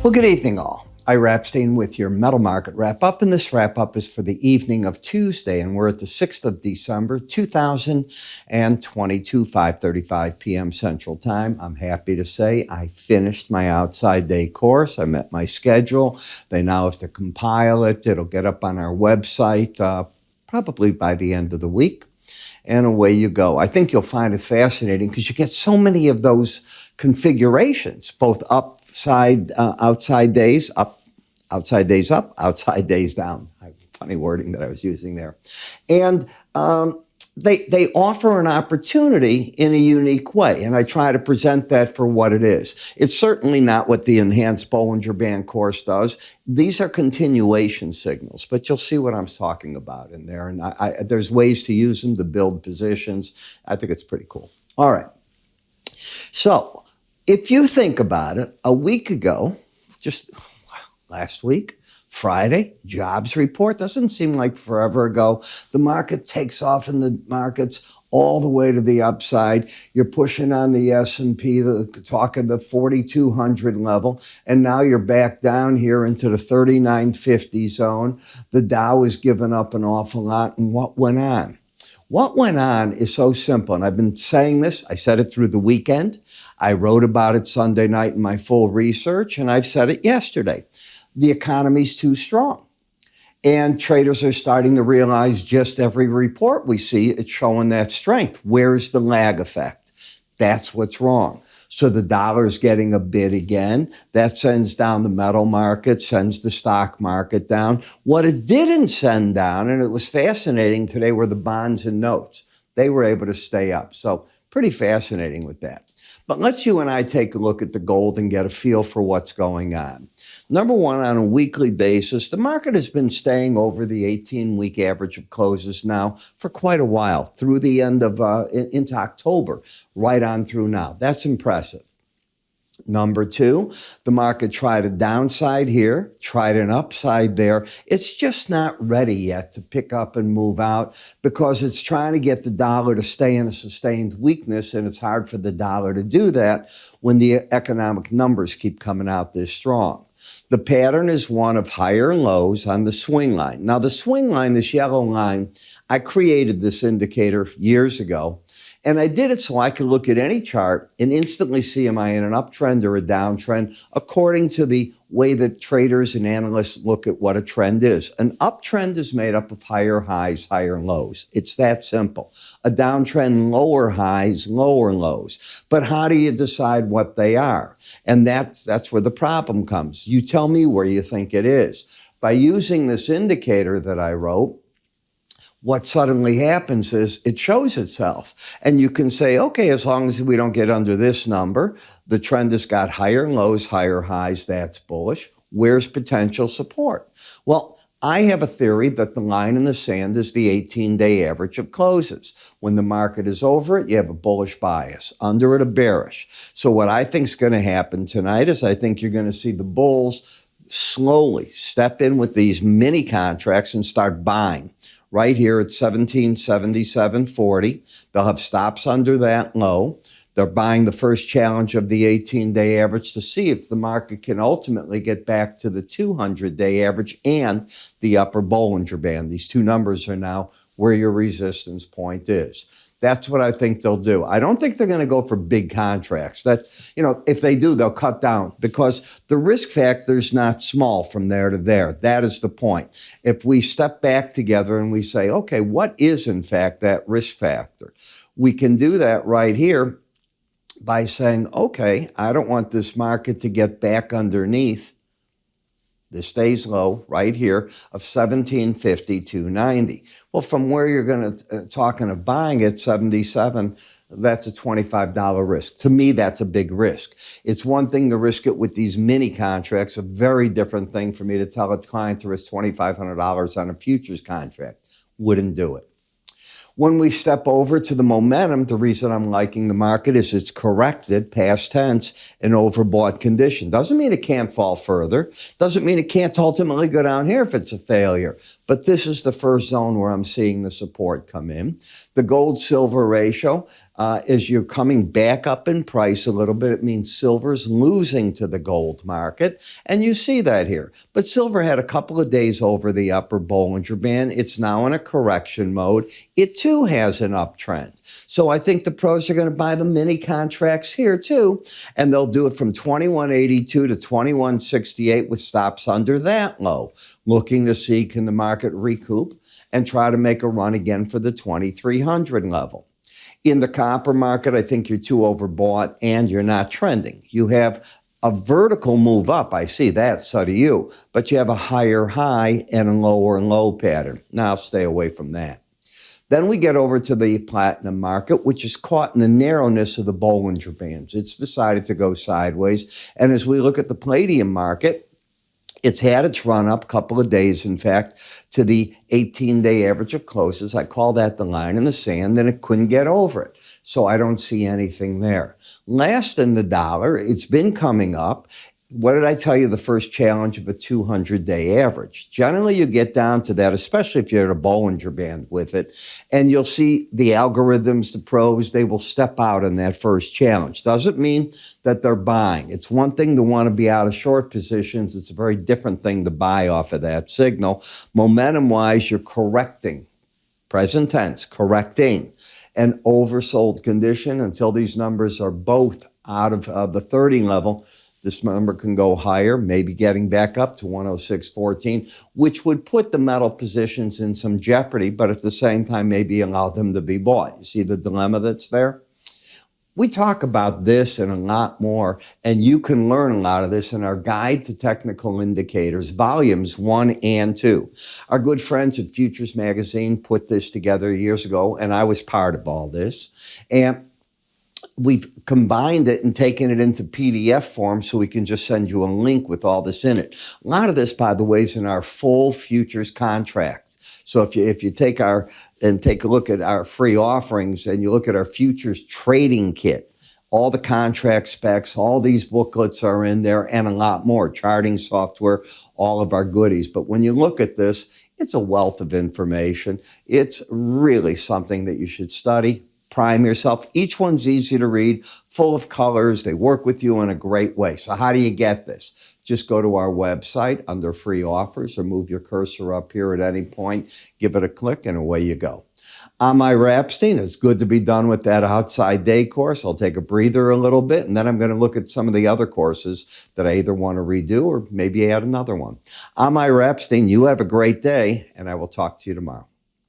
Well, good evening, all. Ira Epstein with your metal market wrap-up, and this wrap-up is for the evening of Tuesday, and we're at the 6th of December, 2022, 5:35 p.m. Central Time. I'm happy to say I finished my outside day course. I met my schedule. They now have to compile it. It'll get up on our website probably by the end of the week, and away you go. I think you'll find it fascinating because you get so many of those configurations, both outside days up, outside days up, outside days down. Funny wording that I was using there. And they offer an opportunity in a unique way, and I try to present that for what it is. It's certainly not what the Enhanced Bollinger Band course does. These are continuation signals, but you'll see what I'm talking about in there, and there's ways to use them to build positions. I think it's pretty cool. All right. So if you think about it, a week ago, just last week, Friday, jobs report, doesn't seem like forever ago. The market takes off in the markets all the way to the upside. You're pushing on the S&P, talking the 4,200 level, and now you're back down here into the 3,950 zone. The Dow has given up an awful lot, and what went on? What went on is so simple, and I've been saying this. I said it through the weekend. I wrote about it Sunday night in my full research, and I've said it yesterday. The economy's too strong. And traders are starting to realize just every report we see, it's showing that strength. Where's the lag effect? That's what's wrong. So the dollar's getting a bid again. That sends down the metal market, sends the stock market down. What it didn't send down, and it was fascinating today, were the bonds and notes. They were able to stay up. So pretty fascinating with that. But let's you and I take a look at the gold and get a feel for what's going on. Number one, on a weekly basis, the market has been staying over the 18-week average of closes now for quite a while, through the end of, into October, right on through now. That's impressive. Number two, the market tried a downside here, tried an upside there. It's just not ready yet to pick up and move out because it's trying to get the dollar to stay in a sustained weakness, and it's hard for the dollar to do that when the economic numbers keep coming out this strong. The pattern is one of higher lows on the swing line. Now, the swing line, this yellow line, I created this indicator years ago, and I did it so I could look at any chart and instantly see, am I in an uptrend or a downtrend, according to the way that traders and analysts look at what a trend is. An uptrend is made up of higher highs, higher lows. It's that simple. A downtrend, lower highs, lower lows. But how do you decide what they are? And that's where the problem comes. You tell me where you think it is. By using this indicator that I wrote, what suddenly happens is it shows itself. And you can say, okay, as long as we don't get under this number, the trend has got higher lows, higher highs, that's bullish. Where's potential support? Well, I have a theory that the line in the sand is the 18-day average of closes. When the market is over it, you have a bullish bias. Under it, a bearish. So what I think is going to happen tonight is I think you're going to see the bulls slowly step in with these mini contracts and start buying. Right here at 1777.40. They'll have stops under that low. They're buying the first challenge of the 18-day average to see if the market can ultimately get back to the 200-day average and the upper Bollinger Band. These two numbers are now where your resistance point is. That's what I think they'll do. I don't think they're going to go for big contracts. If they do, they'll cut down because the risk factor is not small from there to there. That is the point. If we step back together and we say, okay, what is in fact that risk factor? We can do that right here by saying, okay, I don't want this market to get back underneath. This stays low right here of 1750-290. Well, from where you're going to talking of buying at 77, that's a $25 risk. To me, that's a big risk. It's one thing to risk it with these mini contracts, a very different thing for me to tell a client to risk $2,500 on a futures contract. Wouldn't do it. When we step over to the momentum, the reason I'm liking the market is it's corrected, past tense, an overbought condition. Doesn't mean it can't fall further. Doesn't mean it can't ultimately go down here if it's a failure. but this is the first zone where I'm seeing the support come in. The gold-silver ratio, as you're coming back up in price a little bit, it means silver's losing to the gold market, and you see that here. But silver had a couple of days over the upper Bollinger Band. It's now in a correction mode. It too has an uptrend. So I think the pros are going to buy the mini contracts here too, and they'll do it from 21.82 to 21.68 with stops under that low, looking to see can the market recoup and try to make a run again for the 2300 level. In the copper market, I think you're too overbought and you're not trending. You have a vertical move up, I see that, so do you, but you have a higher high and a lower low pattern. Now stay away from that. Then we get over to the platinum market, which is caught in the narrowness of the Bollinger Bands. It's decided to go sideways. And as we look at the palladium market, it's had its run up a couple of days, in fact, to the 18-day average of closes. I call that the line in the sand, and it couldn't get over it. So I don't see anything there. Last in the dollar, it's been coming up. What did I tell you? The first challenge of a 200-day average. Generally, you get down to that, especially if you're at a Bollinger Band with it, and you'll see the algorithms, the pros, they will step out in that first challenge. Doesn't mean that they're buying. It's one thing to want to be out of short positions. It's a very different thing to buy off of that signal. Momentum-wise, you're correcting, present tense, correcting an oversold condition until these numbers are both out of the 30 level. This number can go higher, maybe getting back up to 106.14, which would put the metal positions in some jeopardy, but at the same time, maybe allow them to be bought. You see the dilemma that's there? We talk about this and a lot more, and you can learn a lot of this in our Guide to Technical Indicators, volumes 1 and 2. Our good friends at Futures Magazine put this together years ago, and I was part of all this. And we've combined it and taken it into PDF form so we can just send you a link with all this in it. A lot of this, by the way, is in our full futures contract. So if you take a look at our free offerings and you look at our futures trading kit, all the contract specs, all these booklets are in there and a lot more, charting software, all of our goodies. But when you look at this, it's a wealth of information. It's really something that you should study. Prime yourself. Each one's easy to read, full of colors. They work with you in a great way. So how do you get this? Just go to our website under free offers or move your cursor up here at any point, give it a click, and away you go. I'm Ira Epstein. It's good to be done with that outside day course. I'll take a breather a little bit, and then I'm going to look at some of the other courses that I either want to redo or maybe add another one. I'm Ira Epstein. You have a great day, and I will talk to you tomorrow.